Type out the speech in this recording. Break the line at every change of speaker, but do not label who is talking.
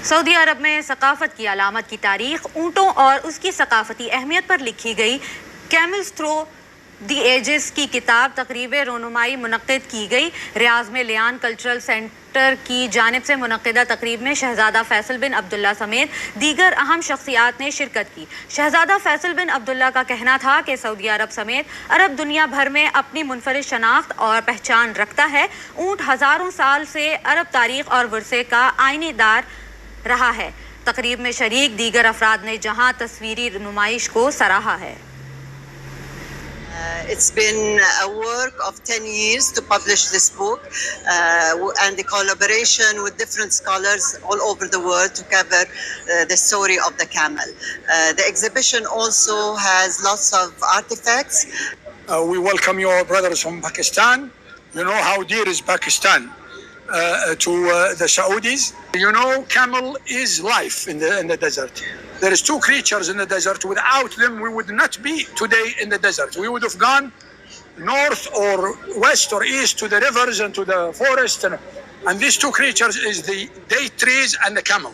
Saudi अरब में सकाफत की अलामत की तारीख ऊँटों और उसकी सकाफती अहमियत पर लिखी गई कैमल्स थ्रो दी एजेस की किताब तकरीब रोनुमाई मुनक्किद की गई। रियाज में लियान कल्चरल सेंटर की जानिब से मुनक्किदा तकरीब में शहजादा फैसल बिन अब्दुल्ला समेत दीगर अहम शख्सियात ने शिरकत की। शहजादा फैसल बिन अब्दुल्ला का कहना था कि सऊदी अरब समेत अरब दुनिया भर में अपनी मुनफरिद शनाख्त और पहचान रखता है। ऊँट हज़ारों साल से अरब तारीख और वर्से का आइनेदार रहा है। तकरीब में शरीक दीगर अफराद ने जहां तस्वीरी नुमाइश को सराहा है।
It's been a work of 10 years to publish this book and the collaboration with different scholars all over the world to cover the story of the camel. The exhibition also has lots of artifacts.
We welcome your brothers from Pakistan. You know how dear is Pakistan to the Saudis. You know, camel is life in the desert. There is two creatures in the desert. Without them, we would not be today in the desert. We would have gone north or west or east to the rivers and to the forest. And these two creatures is the date trees and the camel.